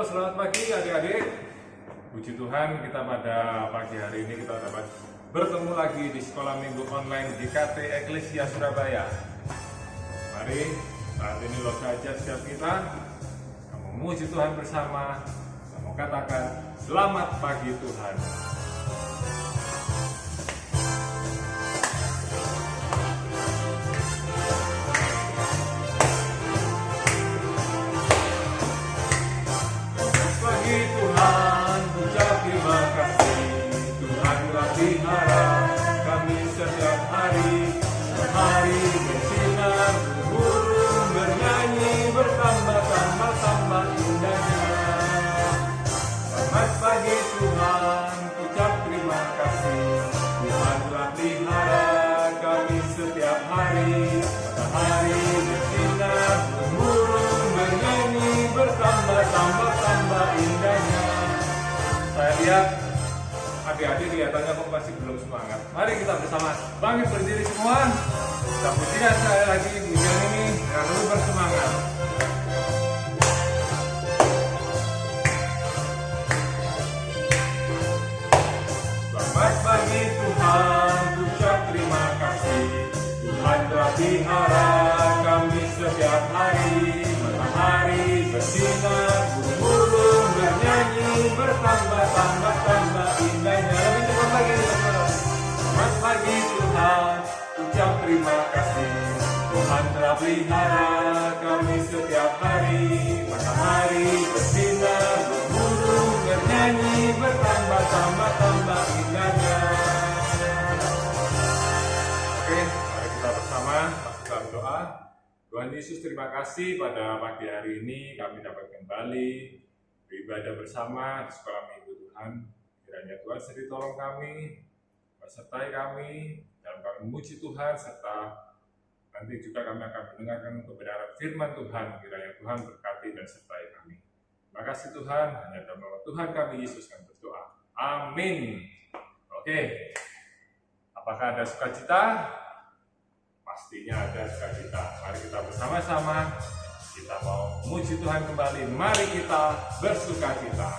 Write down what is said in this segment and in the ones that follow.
Halo, selamat pagi adik-adik. Puji Tuhan, kita pada pagi hari ini kita dapat bertemu lagi di sekolah minggu online GKT Eklesia Surabaya. Mari saat ini lo saja setiap kita memuji Tuhan bersama. Kita mau katakan selamat pagi Tuhan. Tuhan, ucap terima kasih. Tuhan telah pelihara kami setiap hari. Matahari bersinar, burung bernyanyi, bertambah-tambah indahnya. Selamat pagi Tuhan, ucap terima kasih. Tuhan telah pelihara kami setiap hari. Matahari bersinar, burung bernyanyi, bertambah-tambah indahnya. Saya lihat adik-adik kelihatannya kok masih belum semangat. Mari kita bersama bangkit berdiri semua. Kita pujikan sekali lagi pujian ini dengan lebih bersemangat. Selamat pagi Tuhan, ucap terima kasih. Tuhan telah pelihara kami setiap hari. Matahari bersinar, burung bernyanyi, bertambah-tambah indahnya. Lebih cepat lagi teman-teman. Selamat pagi Tuhan, ucap terima kasih. Tuhan telah pelihara kami setiap hari. Matahari bersinar, burung bernyanyi, bertambah-tambah indahnya. Oke, mari kita bersama dalam doa. Tuhan Yesus, terima kasih pada pagi hari ini kami dapat kembali beribadah bersama di sekolah minggu Tuhan. Kiranya Tuhan sendiri tolong kami, sertai kami dalam kami memuji Tuhan, serta nanti juga kami akan mendengarkan kebenaran firman Tuhan. Kiranya Tuhan berkati dan sertai kami. Terima kasih Tuhan, hanya dalam nama Tuhan kami Yesus kami berdoa. Amin. Oke, apakah ada sukacita? Pastinya ada sukacita. Mari kita bersama-sama, kita mau memuji Tuhan kembali. Mari kita bersukacita.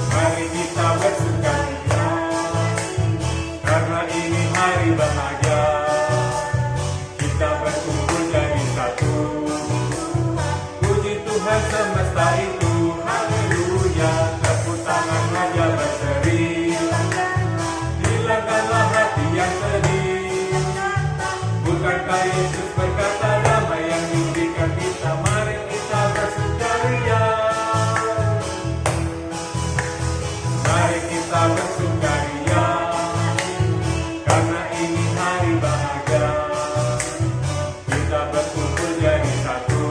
Mari kita bersukacita, karena ini hari bahagia. Kita berkumpul jadi satu. Puji Tuhan semesta itu, haleluya. Tepuk tangan aja berseri. Hilangkanlah hati yang sedih. Bukankah Yesus berkata damai yang diberikan kita? Mari kita bersukaria. Mari kita bersukaria, karena ini hari bahagia. Kita berkumpul jadi satu.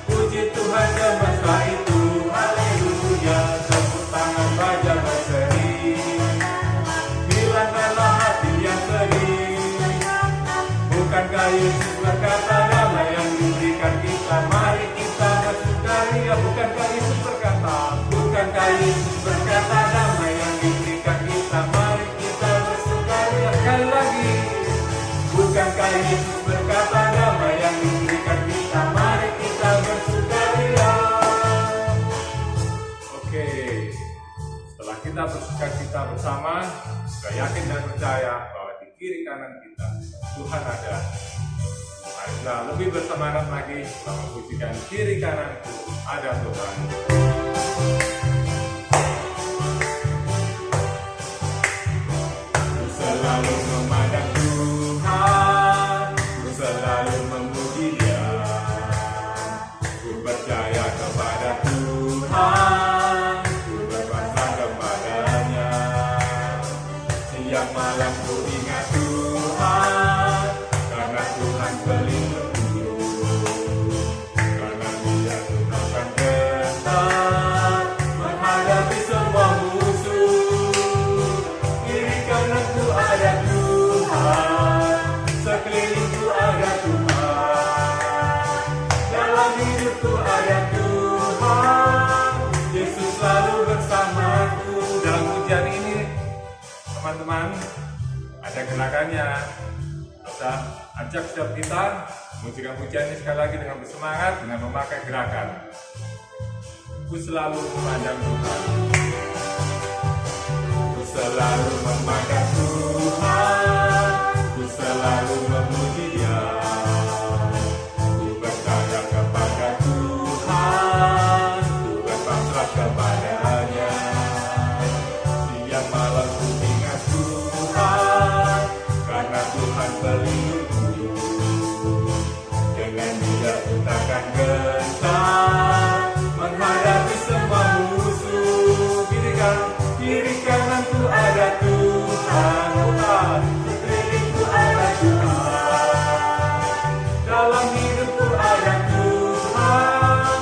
Puji Tuhan semesta itu, haleluya. Tepuk tangan baja berseri. Hilangkanlah hati yang sedih. Bukankah Yesus berkata damai yang diberikan kita? Mari kita bersukaria. Bukankah Yesus berkata? Bukankah Yesus berkata damai yang diberikan kita? Mari kita bersukaria. Sekali lagi. Bukankah Yesus berkata damai yang diberikan kita? Mari kita bersukaria. Oke, setelah kita bersukacita bersama, saya yakin dan percaya bahwa di kiri kanan kita Tuhan ada. Marilah lebih bersemangat lagi kita memujikan kiri kananku ada Tuhan. Selalu memandang Tuhan, selalu memuji Dia. Ku percaya kepada Tuhan, ku berpasrah kepadanya. Siang malam ku ingat Tuhan, karena Tuhan pelindungku. Karena Dia Tuhan ketat menghadapi semua musuh. Kiri kananku ada Tuhan, sekelilingku ada Tuhan, dalam hidupku ada Tuhan. teman-teman, ada gerakannya. Kita ajak setiap kita memujikan pujian ini sekali lagi dengan bersemangat, dengan memakai gerakan. Ku selalu memandang Tuhan. Ku selalu memandang Tuhan. Ku selalu memuji Dia. Ku berkata kepada Tuhan. Ku berpasrah kepada-Nya. Siang malam ku ingat Tuhan, karena Tuhan pelindungku. Dengan Dia ku takkan gentar menghadapi semua musuh. Kiri kananku ada Tuhan, sekelilingku ada Tuhan, dalam hidupku ada Tuhan.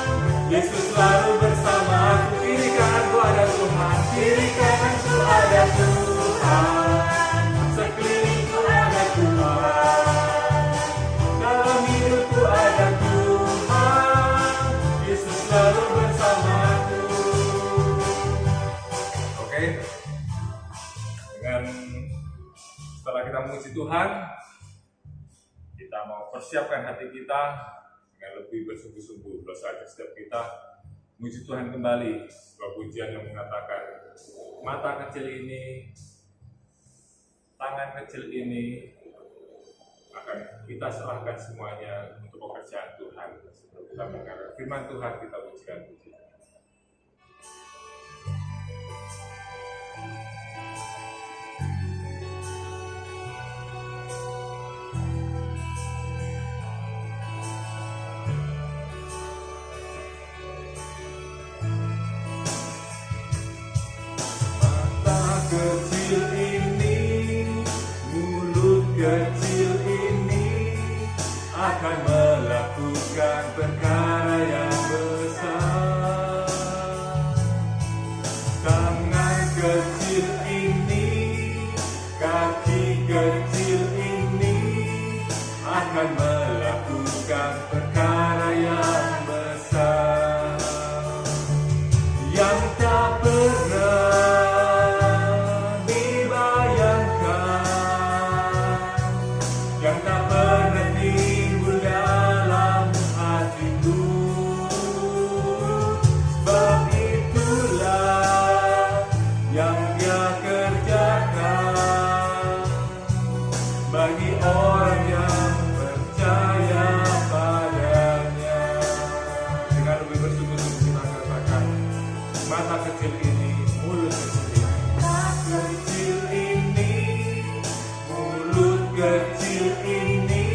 Yesus selalu bersamaku. Kiri kananku ada Tuhan, kiri kananku ada Tuhan, sekelilingku ada Tuhan, dalam hidupku ada Tuhan. Yesus selalu bersamaku. Oke, dengan setelah kita memuji Tuhan, kita mau persiapkan hati kita dengan lebih bersungguh-sungguh. Saja setiap kita memuji Tuhan kembali. Sebuah pujian yang mengatakan, mata kecil ini, tangan kecil ini, akan kita serahkan semuanya untuk pekerjaan Tuhan. Sebelum kita mendengar firman Tuhan, kita pujikan pujian. Kecil ini, mulut kecil ini akan melakukan perkara yang besar. Tangan kecil ini, kaki kecil ini akan melakukan perkara yang besar, yang tak pernah bagi orang yang percaya padanya. Dengan lebih bersungguh-sungguh kita katakan, mata kecil ini, mulut kecil ini, kecil ini, mulut kecil ini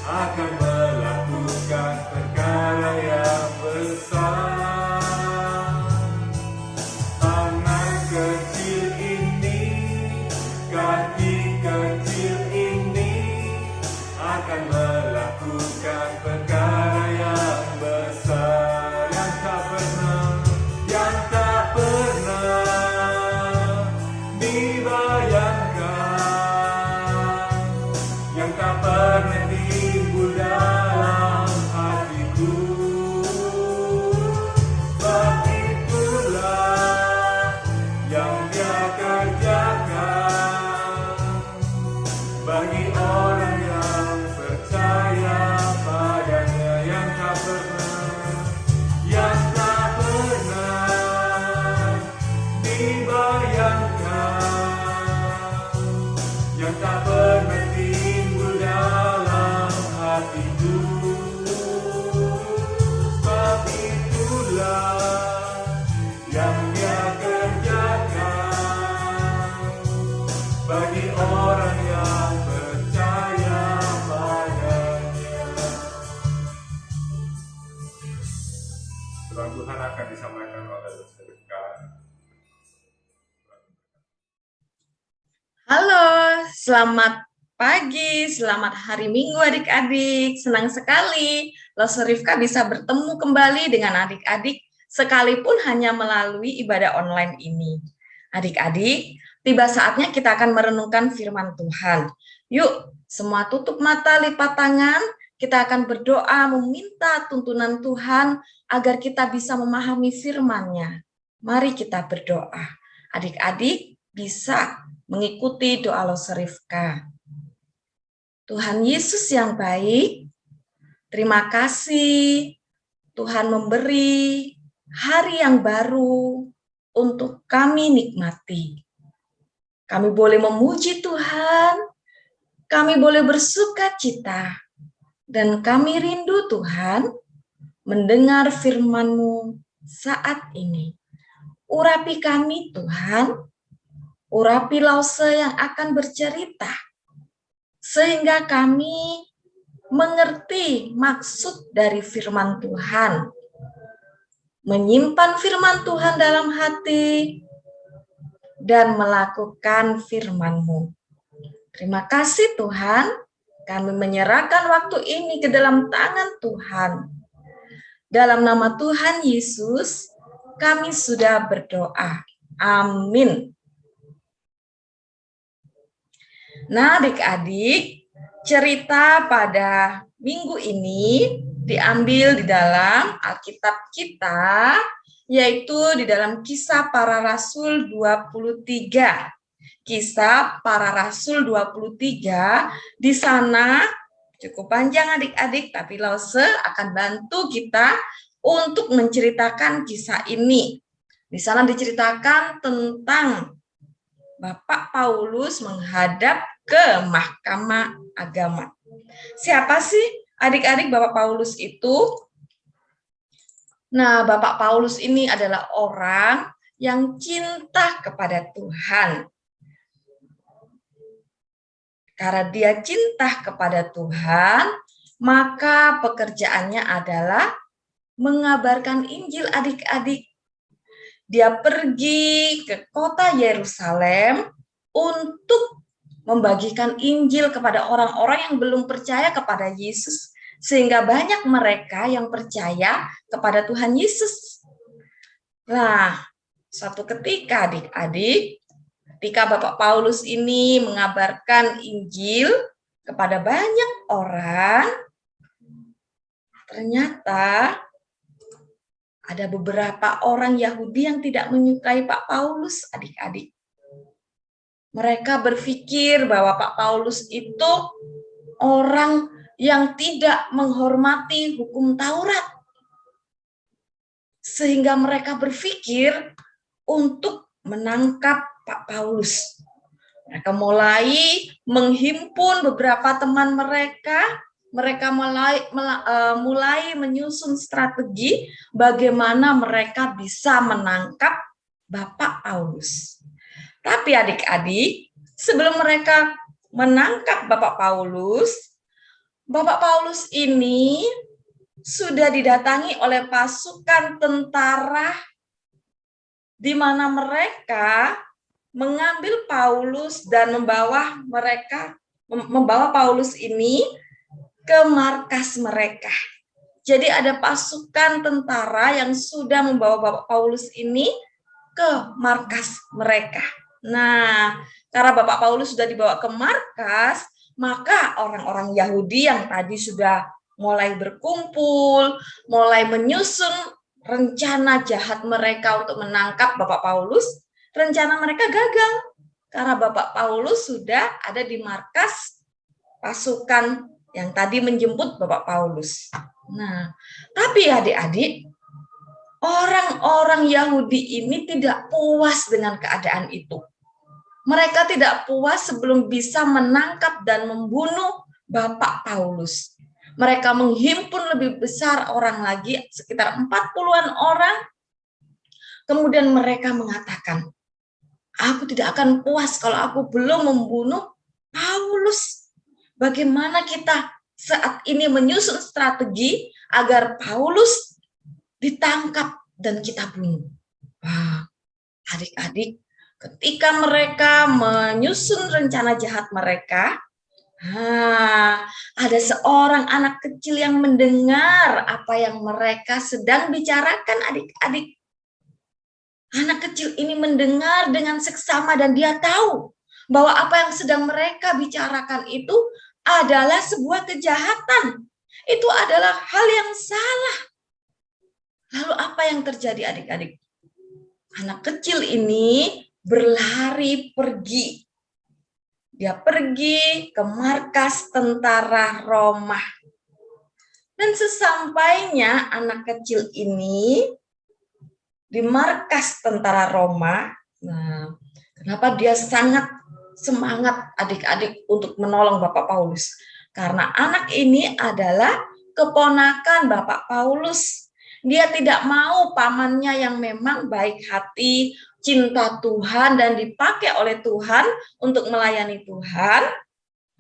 akan melakukan perkara yang besar. Tangan kecil ini, kaki kecil ini akan melakukan perkara yang besar, yang tak pernah dibayangkan, yang tak pernah timbul dalam hatiku. Sebab itulah yang Dia kerjakan bagi orang yang percaya padanya, yang tak pernah dibayangkan, yang tak pernah timbul dalam hatiku. Sebab itulah yang Dia kerjakan bagi orang yang percaya padanya. Firman Tuhan akan disampaikan oleh Dr. Rifka. Halo, selamat pagi, selamat hari Minggu adik-adik. Senang sekali Dr. Rifka bisa bertemu kembali dengan adik-adik sekalipun hanya melalui ibadah online ini. Adik-adik, tiba saatnya kita akan merenungkan firman Tuhan. Yuk, semua tutup mata, lipat tangan. Kita akan berdoa meminta tuntunan Tuhan agar kita bisa memahami firman-Nya. Mari kita berdoa. Adik-adik, bisa mengikuti doa Loser Rifka. Tuhan Yesus yang baik, terima kasih Tuhan memberi hari yang baru untuk kami nikmati. Kami boleh memuji Tuhan, kami boleh bersuka cita, dan kami rindu Tuhan mendengar firman-Mu saat ini. Urapi kami Tuhan, urapi Lause yang akan bercerita, sehingga kami mengerti maksud dari firman Tuhan, menyimpan firman Tuhan dalam hati, dan melakukan firman-Mu. Terima kasih Tuhan, kami menyerahkan waktu ini ke dalam tangan Tuhan. Dalam nama Tuhan Yesus, kami sudah berdoa. Amin. Nah, adik-adik, cerita pada minggu ini diambil di dalam Alkitab kita, yaitu di dalam Kisah Para Rasul 23. Kisah Para Rasul 23, di sana cukup panjang adik-adik, tapi Lause akan bantu kita untuk menceritakan kisah ini. Di sana diceritakan tentang Bapak Paulus menghadap ke Mahkamah Agama. Siapa sih adik-adik Bapak Paulus itu? Nah, Bapak Paulus ini adalah orang yang cinta kepada Tuhan. Karena dia cinta kepada Tuhan, maka pekerjaannya adalah mengabarkan Injil adik-adik. Dia pergi ke kota Yerusalem untuk membagikan Injil kepada orang-orang yang belum percaya kepada Yesus, sehingga banyak mereka yang percaya kepada Tuhan Yesus. Nah, suatu ketika adik-adik, ketika Bapak Paulus ini mengabarkan Injil kepada banyak orang, ternyata ada beberapa orang Yahudi yang tidak menyukai Pak Paulus, adik-adik. Mereka berpikir bahwa Pak Paulus itu orang yang tidak menghormati hukum Taurat. Sehingga mereka berpikir untuk menangkap Pak Paulus. Mereka mulai menghimpun beberapa teman mereka. Mereka mulai menyusun strategi bagaimana mereka bisa menangkap Bapak Paulus. Tapi adik-adik, sebelum mereka menangkap Bapak Paulus ini sudah didatangi oleh pasukan tentara di mana mereka mengambil Paulus dan membawa Paulus ini ke markas mereka. Jadi ada pasukan tentara yang sudah membawa Bapak Paulus ini ke markas mereka. Nah, karena Bapak Paulus sudah dibawa ke markas, maka orang-orang Yahudi yang tadi sudah mulai berkumpul, mulai menyusun rencana jahat mereka untuk menangkap Bapak Paulus, rencana mereka gagal. Karena Bapak Paulus sudah ada di markas pasukan yang tadi menjemput Bapak Paulus. Nah, tapi adik-adik, orang-orang Yahudi ini tidak puas dengan keadaan itu. Mereka tidak puas sebelum bisa menangkap dan membunuh Bapak Paulus. Mereka menghimpun lebih besar orang lagi, sekitar 40-an orang. Kemudian mereka mengatakan, aku tidak akan puas kalau aku belum membunuh Paulus. Bagaimana kita saat ini menyusun strategi agar Paulus ditangkap dan kita bunuh. Wah, adik-adik, ketika mereka menyusun rencana jahat mereka, ada seorang anak kecil yang mendengar apa yang mereka sedang bicarakan, adik-adik. Anak kecil ini mendengar dengan seksama dan dia tahu bahwa apa yang sedang mereka bicarakan itu adalah sebuah kejahatan. Itu adalah hal yang salah. Lalu apa yang terjadi adik-adik? Anak kecil ini berlari pergi. Dia pergi ke markas tentara Roma. Dan sesampainya anak kecil ini di markas tentara Roma, nah, kenapa dia sangat semangat adik-adik untuk menolong Bapak Paulus? Karena anak ini adalah keponakan Bapak Paulus. Dia tidak mau pamannya yang memang baik hati, cinta Tuhan dan dipakai oleh Tuhan untuk melayani Tuhan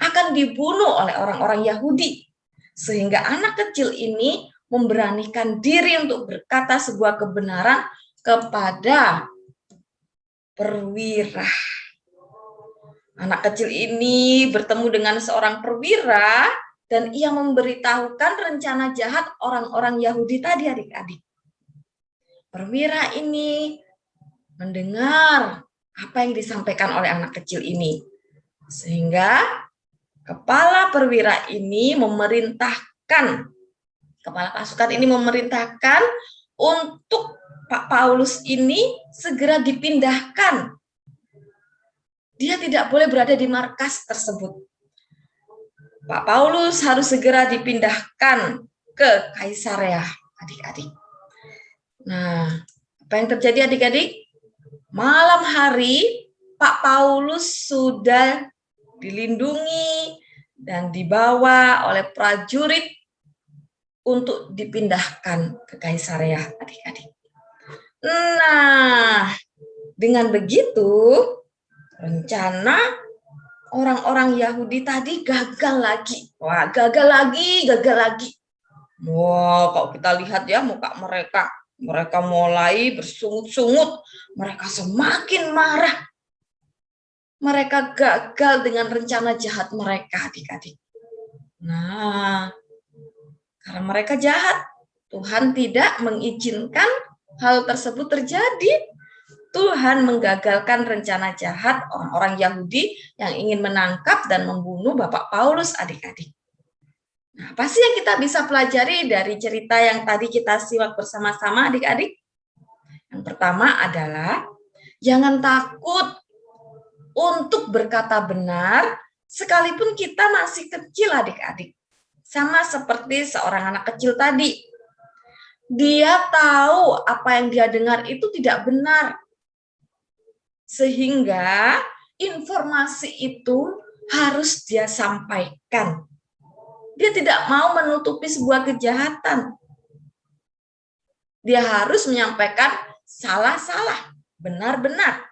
akan dibunuh oleh orang-orang Yahudi. Sehingga anak kecil ini memberanikan diri untuk berkata sebuah kebenaran kepada perwira. Anak kecil ini bertemu dengan seorang perwira dan ia memberitahukan rencana jahat orang-orang Yahudi tadi, adik-adik. Perwira ini mendengar apa yang disampaikan oleh anak kecil ini. Sehingga kepala perwira ini memerintahkan, kepala pasukan ini memerintahkan untuk Pak Paulus ini segera dipindahkan. Dia tidak boleh berada di markas tersebut. Pak Paulus harus segera dipindahkan ke Kaisarea, adik-adik. Nah, apa yang terjadi adik-adik? Malam hari, Pak Paulus sudah dilindungi dan dibawa oleh prajurit untuk dipindahkan ke Kaisarea, adik-adik. Nah, dengan begitu, rencana orang-orang Yahudi tadi gagal lagi. Wah, gagal lagi. Wah, kalau kita lihat ya muka mereka mulai bersungut-sungut. Mereka semakin marah. Mereka gagal dengan rencana jahat mereka, adik-adik. Nah, karena mereka jahat, Tuhan tidak mengizinkan hal tersebut terjadi. Tuhan menggagalkan rencana jahat orang-orang Yahudi yang ingin menangkap dan membunuh Bapak Paulus, adik-adik. Nah, apa sih yang kita bisa pelajari dari cerita yang tadi kita simak bersama-sama, adik-adik? Yang pertama adalah jangan takut untuk berkata benar sekalipun kita masih kecil, adik-adik. Sama seperti seorang anak kecil tadi. Dia tahu apa yang dia dengar itu tidak benar. Sehingga informasi itu harus dia sampaikan. Dia tidak mau menutupi sebuah kejahatan. Dia harus menyampaikan salah-salah, benar-benar.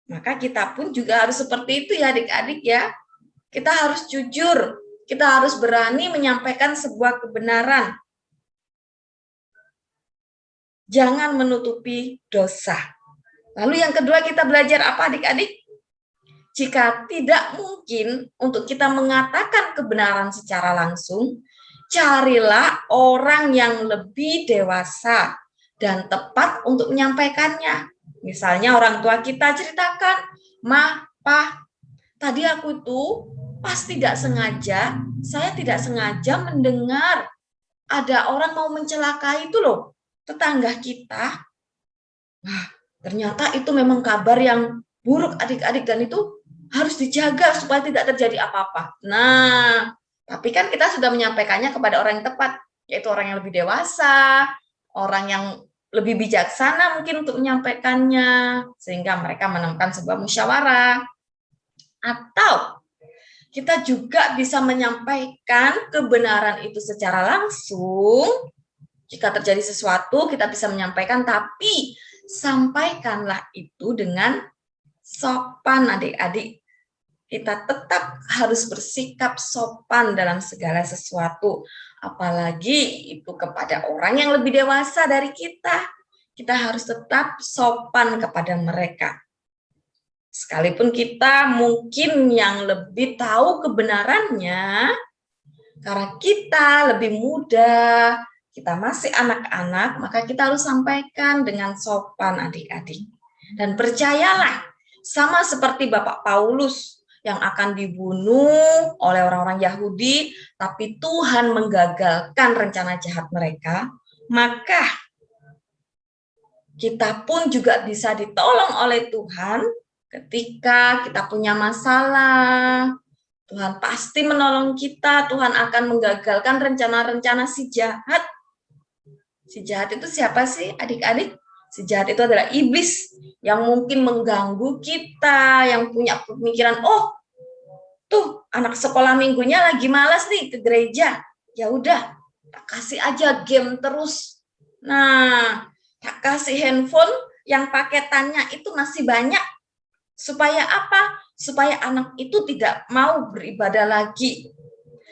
Maka kita pun juga harus seperti itu ya adik-adik ya. Kita harus jujur, kita harus berani menyampaikan sebuah kebenaran. Jangan menutupi dosa. Lalu yang kedua kita belajar apa adik-adik? Jika tidak mungkin untuk kita mengatakan kebenaran secara langsung, carilah orang yang lebih dewasa dan tepat untuk menyampaikannya. Misalnya orang tua kita ceritakan, "Ma, Pa, tadi aku itu pas tidak sengaja, saya tidak sengaja mendengar ada orang mau mencelakai itu loh, tetangga kita." Wah, ternyata itu memang kabar yang buruk adik-adik dan itu harus dijaga supaya tidak terjadi apa-apa. Nah, tapi kan kita sudah menyampaikannya kepada orang yang tepat, yaitu orang yang lebih dewasa, orang yang lebih bijaksana mungkin untuk menyampaikannya, sehingga mereka menemukan sebuah musyawarah. Atau kita juga bisa menyampaikan kebenaran itu secara langsung. Jika terjadi sesuatu, kita bisa menyampaikan, tapi sampaikanlah itu dengan sopan adik-adik. Kita tetap harus bersikap sopan dalam segala sesuatu. Apalagi itu kepada orang yang lebih dewasa dari kita. Kita harus tetap sopan kepada mereka. Sekalipun kita mungkin yang lebih tahu kebenarannya, karena kita lebih muda, kita masih anak-anak, maka kita harus sampaikan dengan sopan adik-adik. Dan percayalah, sama seperti Bapak Paulus yang akan dibunuh oleh orang-orang Yahudi, tapi Tuhan menggagalkan rencana jahat mereka, maka Kita pun juga bisa ditolong oleh Tuhan ketika kita punya masalah. Tuhan pasti menolong kita, Tuhan akan menggagalkan rencana-rencana si jahat. Si jahat itu siapa sih adik-adik? Si jahat itu adalah iblis yang mungkin mengganggu kita, yang punya pemikiran, oh tuh anak sekolah minggunya lagi malas nih ke gereja. Ya udah, tak kasih aja game terus. Nah, tak kasih handphone yang paketannya itu masih banyak. Supaya apa? Supaya anak itu tidak mau beribadah lagi.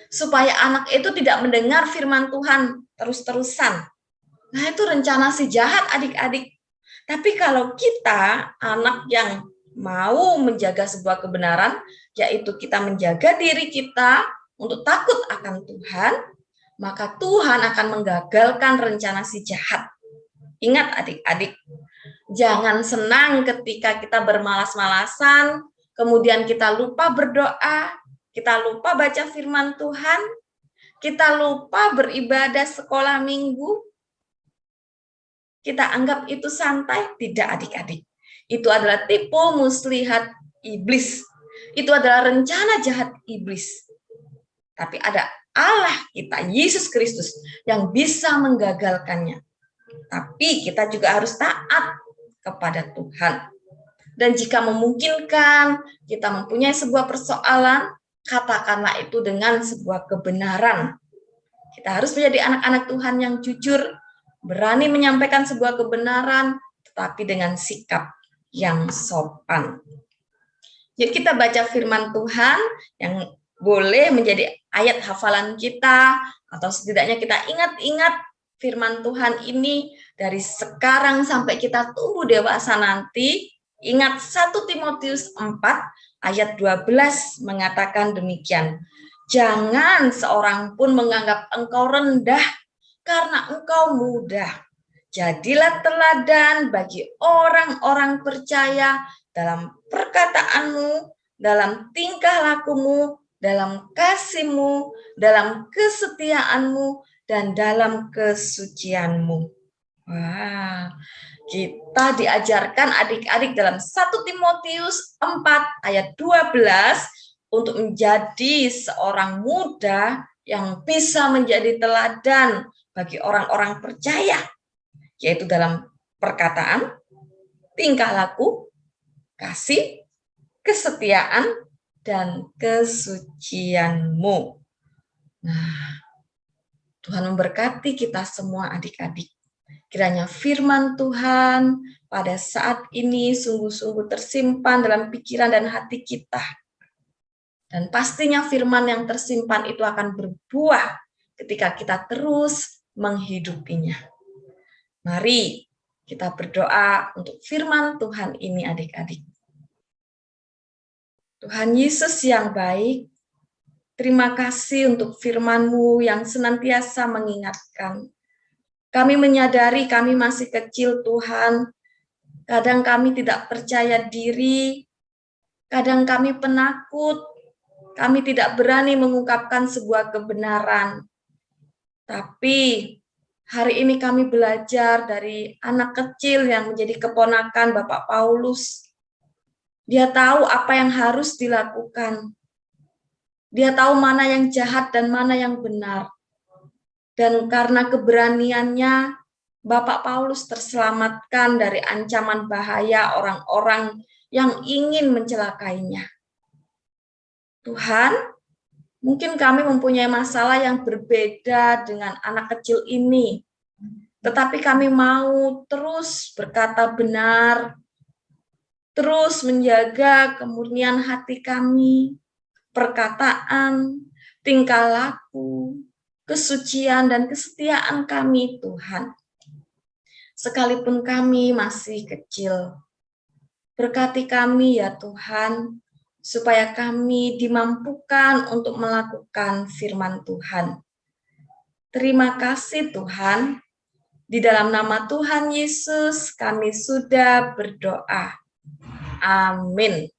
Supaya anak itu tidak mendengar firman Tuhan terus-terusan. Nah, itu rencana si jahat adik-adik. Tapi kalau kita anak yang mau menjaga sebuah kebenaran, yaitu kita menjaga diri kita untuk takut akan Tuhan, maka Tuhan akan menggagalkan rencana si jahat. Ingat adik-adik, jangan senang ketika kita bermalas-malasan, kemudian kita lupa berdoa, kita lupa baca firman Tuhan, kita lupa beribadah sekolah minggu, kita anggap itu santai. Tidak adik-adik. Itu adalah tipu muslihat iblis. Itu adalah rencana jahat iblis. Tapi ada Allah kita, Yesus Kristus, yang bisa menggagalkannya. Tapi kita juga harus taat kepada Tuhan. Dan jika memungkinkan kita mempunyai sebuah persoalan, katakanlah itu dengan sebuah kebenaran. Kita harus menjadi anak-anak Tuhan yang jujur, berani menyampaikan sebuah kebenaran, tetapi dengan sikap yang sopan. Yuk kita baca firman Tuhan yang boleh menjadi ayat hafalan kita, atau setidaknya kita ingat-ingat firman Tuhan ini dari sekarang sampai kita tumbuh dewasa nanti. Ingat 1 Timotius 4 ayat 12 mengatakan demikian. Jangan seorang pun menganggap engkau rendah karena engkau muda. Jadilah teladan bagi orang-orang percaya dalam perkataanmu, dalam tingkah lakumu, dalam kasihmu, dalam kesetiaanmu, dan dalam kesucianmu. Wah, kita diajarkan adik-adik dalam 1 Timotius 4 ayat 12 untuk menjadi seorang muda yang bisa menjadi teladan bagi orang-orang percaya, yaitu dalam perkataan, tingkah laku, kasih, kesetiaan, dan kesucianmu. Nah, Tuhan memberkati kita semua adik-adik. Kiranya firman Tuhan pada saat ini sungguh-sungguh tersimpan dalam pikiran dan hati kita. Dan pastinya firman yang tersimpan itu akan berbuah ketika kita terus menghidupinya. Mari kita berdoa untuk firman Tuhan ini adik-adik. Tuhan Yesus yang baik, terima kasih untuk firman-Mu yang senantiasa mengingatkan. Kami menyadari kami masih kecil Tuhan, kadang kami tidak percaya diri, kadang kami penakut, kami tidak berani mengungkapkan sebuah kebenaran. Tapi hari ini kami belajar dari anak kecil yang menjadi keponakan Bapak Paulus. Dia tahu apa yang harus dilakukan. Dia tahu mana yang jahat dan mana yang benar. Dan karena keberaniannya, Bapak Paulus terselamatkan dari ancaman bahaya orang-orang yang ingin mencelakainya. Tuhan, mungkin kami mempunyai masalah yang berbeda dengan anak kecil ini, tetapi kami mau terus berkata benar, terus menjaga kemurnian hati kami, perkataan, tingkah laku, kesucian dan kesetiaan kami, Tuhan. Sekalipun kami masih kecil, berkati kami ya Tuhan, supaya kami dimampukan untuk melakukan firman Tuhan. Terima kasih Tuhan, di dalam nama Tuhan Yesus kami sudah berdoa. Amin.